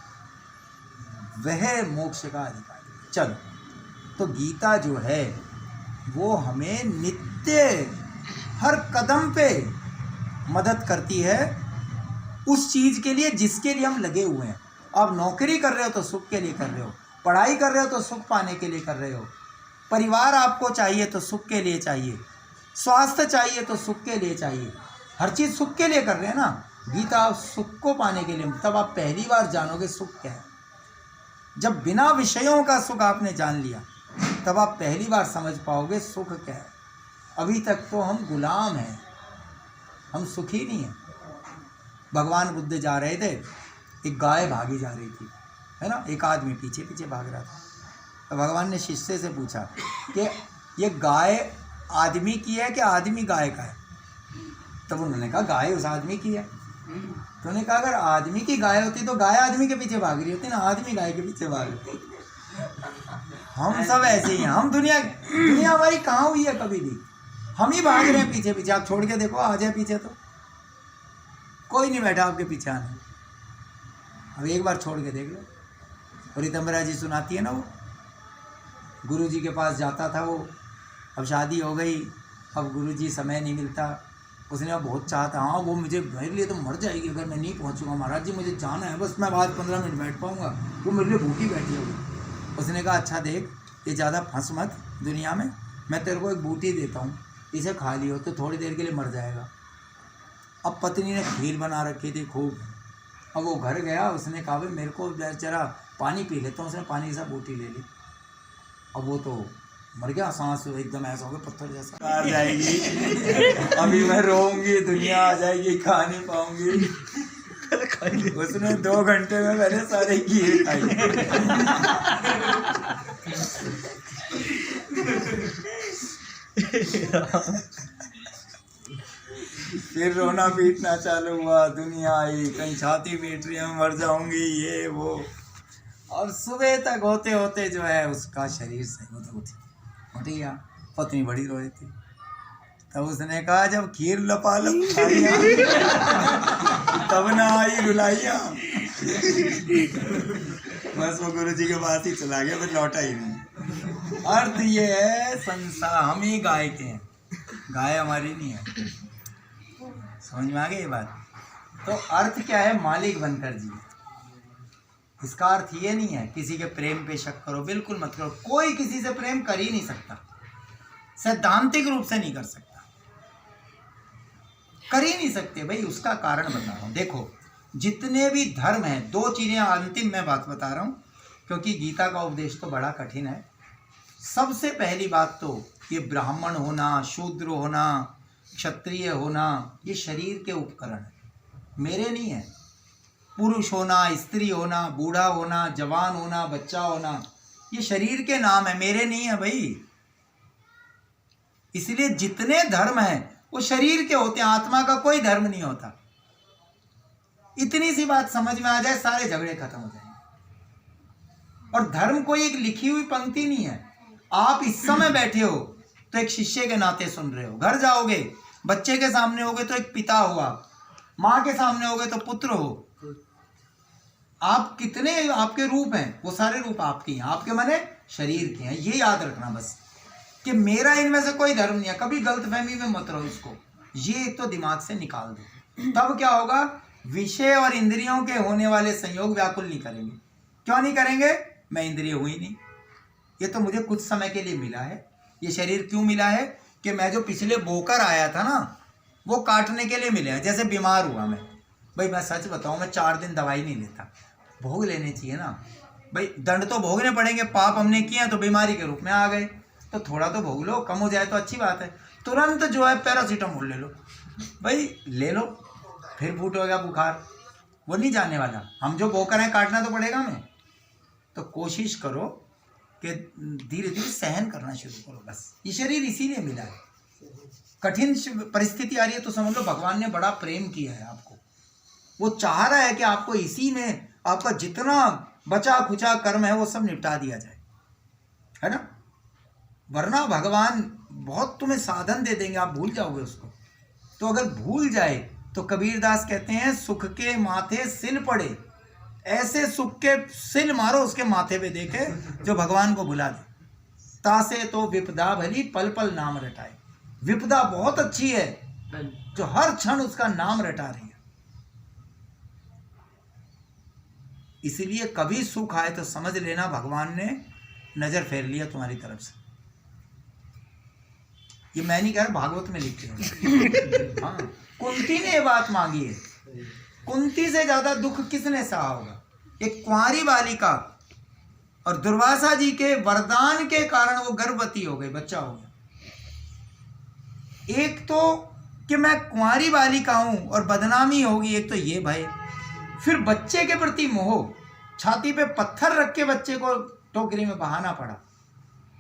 वह मोक्ष का अधिकारी। चलो, तो गीता जो है वो हमें नित्य हर कदम पे मदद करती है उस चीज़ के लिए जिसके लिए हम लगे हुए हैं। आप नौकरी कर रहे हो तो सुख के लिए कर रहे हो, पढ़ाई कर रहे हो तो सुख पाने के लिए कर रहे हो, परिवार आपको चाहिए तो सुख के लिए चाहिए, स्वास्थ्य चाहिए तो सुख के लिए चाहिए, हर चीज़ सुख के लिए कर रहे हैं ना। गीता सुख को पाने के लिए, तब आप पहली बार जानोगे सुख क्या है। जब बिना विषयों का सुख आपने जान लिया तब आप पहली बार समझ पाओगे सुख क्या है। अभी तक तो हम गुलाम हैं, हम सुखी नहीं हैं। भगवान बुद्ध जा रहे थे, एक गाय भागी जा रही थी, है ना, एक आदमी पीछे पीछे भाग रहा था। तो भगवान ने शिष्य से पूछा कि ये गाय आदमी की है कि आदमी गाय का है? तब उन्होंने कहा गाय उस आदमी की है। तो उन्होंने कहा अगर आदमी की गाय होती तो गाय आदमी के पीछे भाग रही होती ना, आदमी गाय के पीछे भाग रही। हम सब ऐसे ही हैं। हम दुनिया हमारी कहाँ हुई है कभी भी, हम ही भाग रहे हैं पीछे पीछे। आप छोड़ के देखो, आ जाए पीछे तो कोई नहीं बैठा आपके पीछे आने। अब एक बार छोड़ के देख लो। और रीतम्बरा जी सुनाती है ना, वो गुरुजी के पास जाता था वो। अब शादी हो गई, अब गुरुजी समय नहीं मिलता। उसने अब बहुत चाहता, हाँ वो मुझे, मेरे लिए तो मर जाएगी अगर मैं नहीं पहुँचूंगा महाराज जी, मुझे जाना है, बस मैं बाद 15 मिनट बैठ पाऊँगा, वो मेरे लिए भूखी बैठी होगी। उसने कहा अच्छा देख, ये ज़्यादा फंस मत दुनिया में, मैं तेरे को एक बूटी देता हूँ, इसे खा लियो तो थोड़ी देर के लिए मर जाएगा। अब पत्नी ने खीर बना रखी थी खूब। अब वो घर गया, उसने कहा भाई मेरे को जरा पानी पी लेता हूँ। उसने पानी के साथ बूटी ले ली। अब वो तो मर गया, सांस एकदम ऐसा हो गया पत्थर जैसा। आ जाएगी अभी मैं रोऊंगी, दुनिया आ जाएगी, खा नहीं पाऊंगी। उसने 2 घंटे में मैंने सारे खीर खाई। फिर रोना पीटना चालू हुआ, दुनिया आई, कहीं छाती पीट रही है, मर जाऊंगी, ये वो। और सुबह तक होते होते जो है उसका शरीर सही होता उठ गया। पत्नी बड़ी रोई थी। तब उसने कहा जब खीर लपालप खाइया तब ना आई रुलाइया। बस वो गुरुजी के पास ही चला गया, फिर लौटा ही नहीं। अर्थ ये है संसार, हम ही गाय के हैं, गाय हमारी नहीं है। समझ में आ गई ये बात? तो अर्थ क्या है? मालिक बनकर जिए। इसका अर्थ ये नहीं है किसी के प्रेम पे शक करो, बिल्कुल मत करो। कोई किसी से प्रेम कर ही नहीं सकता, सैद्धांतिक रूप से नहीं कर सकता, कर ही नहीं सकते भाई। उसका कारण बता रहा हूं, देखो जितने भी धर्म हैं, 2 चीजें अंतिम मैं बात बता रहा हूं, क्योंकि गीता का उपदेश तो बड़ा कठिन है। सबसे पहली बात तो ये ब्राह्मण होना, शूद्र होना, क्षत्रिय होना, ये शरीर के उपकरण है, मेरे नहीं है। पुरुष होना, स्त्री होना, बूढ़ा होना, जवान होना, बच्चा होना, ये शरीर के नाम है, मेरे नहीं है भाई। इसलिए जितने धर्म हैं वो शरीर के होते हैं, आत्मा का कोई धर्म नहीं होता। इतनी सी बात समझ में आ जाए, सारे झगड़े खत्म हो जाएंगे। और धर्म कोई एक लिखी हुई पंक्ति नहीं है। आप इस समय बैठे हो तो एक शिष्य के नाते सुन रहे हो, घर जाओगे बच्चे के सामने होगे तो एक पिता हुआ, माँ के सामने होगे तो पुत्र हो। आप कितने आपके रूप हैं, वो सारे रूप आपके हैं, आपके माने शरीर के हैं। ये याद रखना बस कि मेरा इनमें से कोई धर्म नहीं है। कभी गलतफहमी में मत रहो इसको, ये एक तो दिमाग से निकाल दो। तब क्या होगा? विषय और इंद्रियों के होने वाले संयोग व्याकुल नहीं करेंगे। क्यों नहीं करेंगे? मैं इंद्रिय हुई नहीं, ये तो मुझे कुछ समय के लिए मिला है। ये शरीर क्यों मिला है? कि मैं जो पिछले बोकर आया था ना, वो काटने के लिए मिले हैं। जैसे बीमार हुआ मैं, भाई मैं सच बताऊं, मैं 4 दिन दवाई नहीं लेता, भोग लेने चाहिए ना भाई। दंड तो भोगने पड़ेंगे, पाप हमने किए तो बीमारी के रूप में आ गए, तो थोड़ा तो भोग लो, कम हो जाए तो अच्छी बात है। तुरंत जो है पैरासीटामोल ले लो भाई, ले लो, फिर फूट हो गया बुखार, वो नहीं जाने वाला। हम जो बोकर हैं, काटना तो पड़ेगा हमें। तो कोशिश करो कि धीरे धीरे सहन करना शुरू करो। बस ये शरीर इसीलिए मिला है। कठिन परिस्थिति आ रही है तो समझ लो भगवान ने बड़ा प्रेम किया है आपको। वो चाह रहा है कि आपको इसी में आपका जितना बचा खुचा कर्म है वो सब निपटा दिया जाए, है ना। वरना भगवान बहुत तुम्हें साधन दे देंगे, आप भूल जाओगे उसको। तो अगर भूल जाए तो कबीरदास कहते हैं सुख के माथे सिल पड़े, ऐसे सुख के सिल मारो उसके माथे पे देखे जो भगवान को भुला दे। तासे तो विपदा भली पल पल नाम रटाए। विपदा बहुत अच्छी है जो हर क्षण उसका नाम रटा रही है। इसीलिए कभी सुख आए तो समझ लेना भगवान ने नजर फेर लिया तुम्हारी तरफ से। ये मैं नहीं कह रहा, भागवत में लिखते हैं। हाँ, कुंती ने ये बात मांगी है। कुंती से ज्यादा दुख किसने सहा होगा? एक कुंवारी बालिका, और दुर्वासा जी के वरदान के कारण वो गर्भवती हो गई, बच्चा हो गया। एक तो कि मैं कुंवारी बालिका हूं और बदनामी होगी, एक तो ये भय, फिर बच्चे के प्रति मोह, छाती पे पत्थर रख के बच्चे को टोकरी में बहाना पड़ा।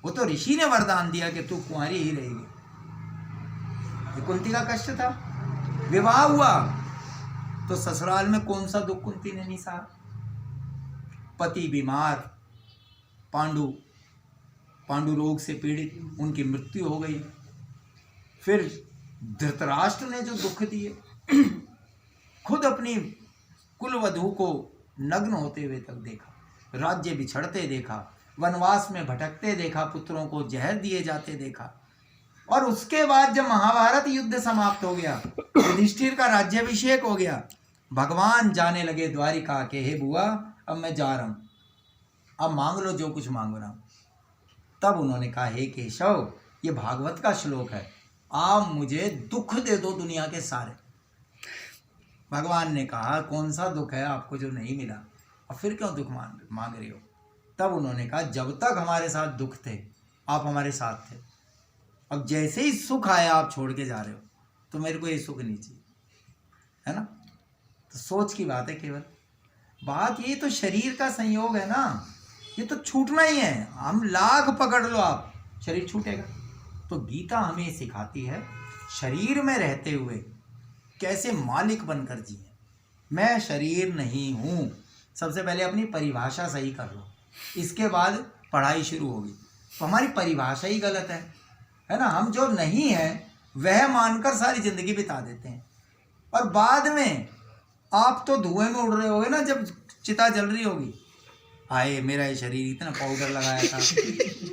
वो तो ऋषि ने वरदान दिया कि तू कुंवारी ही रहेगी। ये कुंती का कष्ट था। विवाह हुआ तो ससुराल में कौन सा दुख कुंती ने नहीं सहा। पति बीमार, पांडु रोग से पीड़ित, उनकी मृत्यु हो गई। फिर धृतराष्ट्र ने जो दुख दिए, खुद अपनी कुलवधू को नग्न होते हुए तक देखा, राज्य बिछड़ते देखा, वनवास में भटकते देखा, पुत्रों को जहर दिए जाते देखा। और उसके बाद जब महाभारत युद्ध समाप्त हो गया, युधिष्ठिर का राज्याभिषेक हो गया, भगवान जाने लगे द्वारिका के, हे बुआ अब मैं जा रहा हूँ, अब मांग लो जो कुछ मांग रहा हूँ। तब उन्होंने कहा, हे केशव, ये भागवत का श्लोक है, आप मुझे दुख दे दो दुनिया के सारे। भगवान ने कहा, कौन सा दुख है आपको जो नहीं मिला, और फिर क्यों दुख मांग रहे हो? तब उन्होंने कहा, जब तक हमारे साथ दुख थे आप हमारे साथ थे, अब जैसे ही सुख आया आप छोड़ के जा रहे हो, तो मेरे को ये सुख नहीं चाहिए, है ना। तो सोच की बात है केवल। बात ये तो शरीर का संयोग है ना, ये तो छूटना ही है। हम लाख पकड़ लो आप, शरीर छूटेगा। तो गीता हमें सिखाती है शरीर में रहते हुए कैसे मालिक बनकर जिए। मैं शरीर नहीं हूँ। सबसे पहले अपनी परिभाषा सही कर लो, इसके बाद पढ़ाई शुरू होगी। तो हमारी परिभाषा ही गलत है ना। हम जो नहीं है वह मानकर सारी जिंदगी बिता देते हैं, और बाद में आप तो धुएं में उड़ रहे होगे ना जब चिता जल रही होगी। हाय मेरा ये शरीर, इतना पाउडर लगाया था,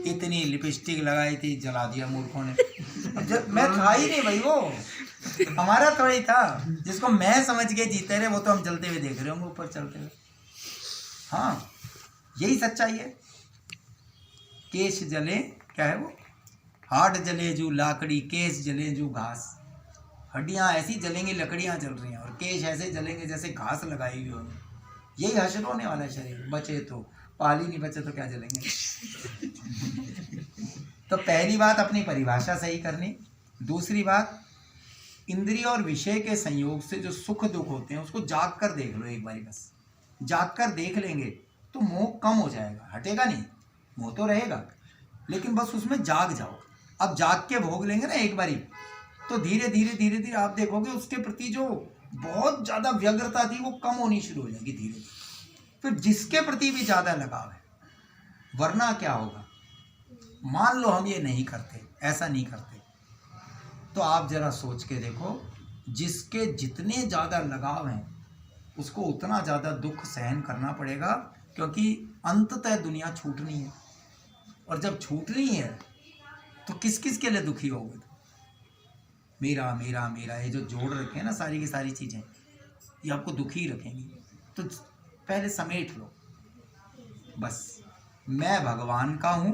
इतनी लिपस्टिक लगाई थी, जला दिया मूर्खों ने। अब जब मैं था ही नहीं भाई, वो हमारा थोड़ा ही था। जिसको मैं समझ के जीते रहे वो तो हम चलते हुए देख रहे होंगे ऊपर चलते हुए। हाँ, यही सच्चाई है। केश जले, क्या है वो, हाथ जले जू लाकड़ी, केस जले जू घास। हड्डियां ऐसी जलेंगी, लकड़ियां जल रही हैं, और केश ऐसे जलेंगे जैसे घास लगाई हुई होगी। यही हश्र होने वाला है शरीर। बचे तो पाली, नहीं बचे तो क्या जलेंगे। तो पहली बात अपनी परिभाषा सही करनी। दूसरी बात, इंद्रिय और विषय के संयोग से जो सुख दुख होते हैं उसको जाग कर देख लो एक बारी। बस जाग कर देख लेंगे तो मोह कम हो जाएगा। हटेगा नहीं, मोह तो रहेगा, लेकिन बस उसमें जाग जाओ। अब जाग के भोग लेंगे ना एक बारी, तो धीरे धीरे धीरे धीरे आप देखोगे उसके प्रति जो बहुत ज़्यादा व्यग्रता थी वो कम होनी शुरू हो जाएगी धीरे धीरे। फिर जिसके प्रति भी ज़्यादा लगाव है, वरना क्या होगा, मान लो हम ये नहीं करते, ऐसा नहीं करते, तो आप जरा सोच के देखो, जिसके जितने ज़्यादा लगाव हैं उसको उतना ज़्यादा दुख सहन करना पड़ेगा, क्योंकि अंततः दुनिया छूटनी है। और जब छूटनी है तो किस किस के लिए दुखी होगे? मेरा मेरा मेरा, ये जो जोड़ रखे हैं ना सारी की सारी चीज़ें, ये आपको दुखी रखेंगी। तो पहले समेट लो, बस मैं भगवान का हूँ,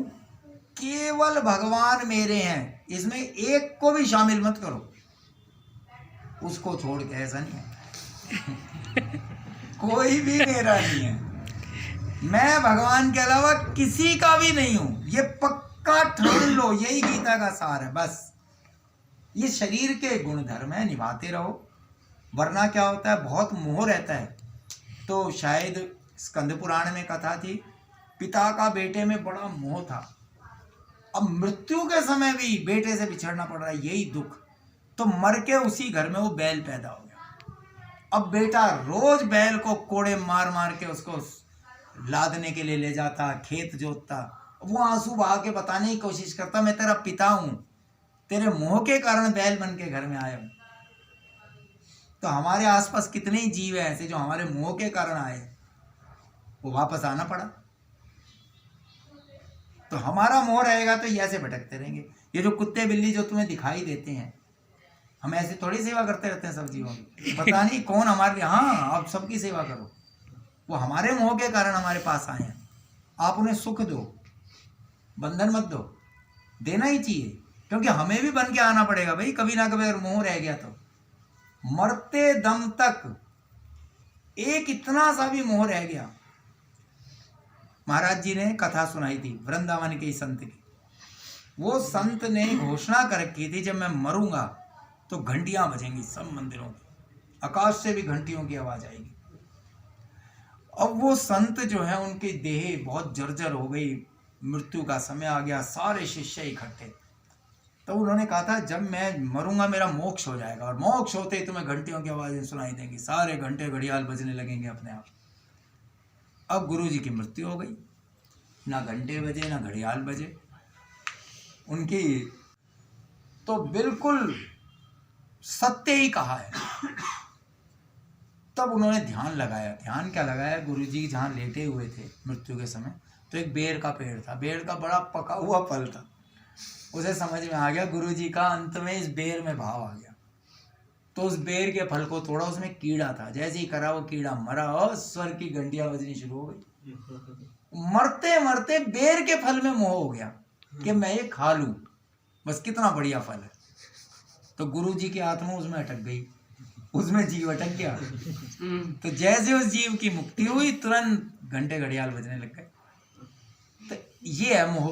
केवल भगवान मेरे हैं, इसमें एक को भी शामिल मत करो। उसको छोड़ के, ऐसा नहीं है। कोई भी मेरा नहीं है, मैं भगवान के अलावा किसी का भी नहीं हूं। ये पक्का ठान लो, यही गीता का सार है। बस ये शरीर के गुण धर्म है, निभाते रहो, वरना क्या होता है, बहुत मोह रहता है। तो शायद स्कंद पुराण में कथा थी, पिता का बेटे में बड़ा मोह था, अब मृत्यु के समय भी बेटे से बिछड़ना पड़ रहा है, यही दुख। तो मर के उसी घर में वो बैल पैदा हो गया। अब बेटा रोज बैल को कोड़े मार मार के उसको लादने के लिए ले जाता, खेत जोतता, वो आंसू बहा के बताने की कोशिश करता, मैं तेरा पिता हूं, तेरे मोह के कारण बैल बन के घर में आया हूं। तो हमारे आसपास कितने ही जीव हैं ऐसे जो हमारे मोह के कारण आए, वो वापस आना पड़ा। तो हमारा मोह रहेगा तो ये ऐसे भटकते रहेंगे। ये जो कुत्ते बिल्ली जो तुम्हें दिखाई देते हैं, हम ऐसे थोड़ी सेवा करते रहते हैं सब जीवों की, पता नहीं कौन हमारे लिए, हाँ आप सबकी सेवा करो, वो हमारे मोह के कारण हमारे पास आए हैं। आप उन्हें सुख दो, बंधन मत दो, देना ही चाहिए, क्योंकि हमें भी बन के आना पड़ेगा भाई, कभी ना कभी अगर मोह रह गया तो। मरते दम तक एक इतना सा भी मोह रह गया। महाराज जी ने कथा सुनाई थी वृंदावन के संत की। वो संत ने घोषणा कर रखी थी, जब मैं मरूंगा तो घंटियां बजेंगी सब मंदिरों की, आकाश से भी घंटियों की आवाज आएगी। अब वो संत जो है उनकी देह बहुत जर्जर हो गई, मृत्यु का समय आ गया, सारे शिष्य इकट्ठे। तो उन्होंने कहा था, जब मैं मरूंगा मेरा मोक्ष हो जाएगा, और मोक्ष होते ही तुम्हें घंटियों की आवाजें सुनाई देंगी, सारे घंटे घड़ियाल बजने लगेंगे अपने आप। अब गुरु जी की मृत्यु हो गई, ना घंटे बजे ना घड़ियाल बजे उनकी। तो बिल्कुल सत्य ही कहा है। तब उन्होंने ध्यान लगाया। ध्यान क्या लगाया, गुरु जी जहाँ लेटे हुए थे मृत्यु के समय, तो एक बेर का पेड़ था, बेर का बड़ा पका हुआ फल था। उसे समझ में आ गया गुरुजी का अंत में इस बेर में भाव आ गया, तो उस बेर के फल को तोड़ा, उसमें कीड़ा था, जैसे ही करा वो कीड़ा मरा और स्वर की घंटियां बजनी शुरू हो गई। मरते मरते बेर के फल में मोह हो गया कि मैं ये खा लूं, बस कितना बढ़िया फल है। तो गुरुजी की आत्मा उसमें अटक गई, उसमें जीव अटक गया। तो जैसे उस जीव की मुक्ति हुई तुरंत घंटे घड़ियाल बजने लग गए। तो ये है मोह।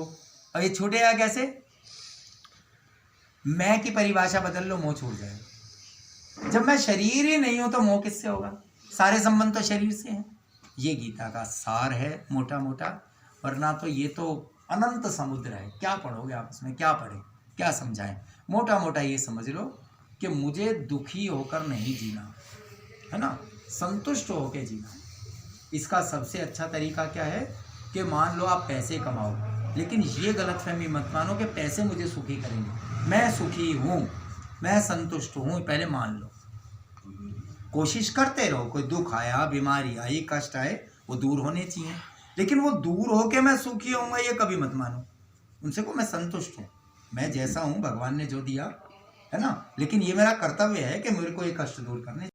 अब ये छूटेगा कैसे? मैं की परिभाषा बदल लो, मोह छूट जाएगा। जब मैं शरीर ही नहीं हूं तो मोह किससे होगा? सारे संबंध तो शरीर से हैं। ये गीता का सार है मोटा मोटा, वरना तो ये तो अनंत समुद्र है। क्या पढ़ोगे आप इसमें, क्या पढ़ें, क्या समझाएं? मोटा मोटा ये समझ लो कि मुझे दुखी होकर नहीं जीना है ना, संतुष्ट होकर जीना। इसका सबसे अच्छा तरीका क्या है कि मान लो आप पैसे कमाओ, लेकिन ये गलतफहमी मत मानो कि पैसे मुझे सुखी करेंगे। मैं सुखी हूँ, मैं संतुष्ट हूँ, पहले मान लो। कोशिश करते रहो, कोई दुख आया, बीमारी आई, कष्ट आए, वो दूर होने चाहिए, लेकिन वो दूर होके मैं सुखी होऊंगा ये कभी मत मानो। उनसे को मैं संतुष्ट हूँ, मैं जैसा हूँ भगवान ने जो दिया है ना, लेकिन ये मेरा कर्तव्य है कि मेरे को ये कष्ट दूर करने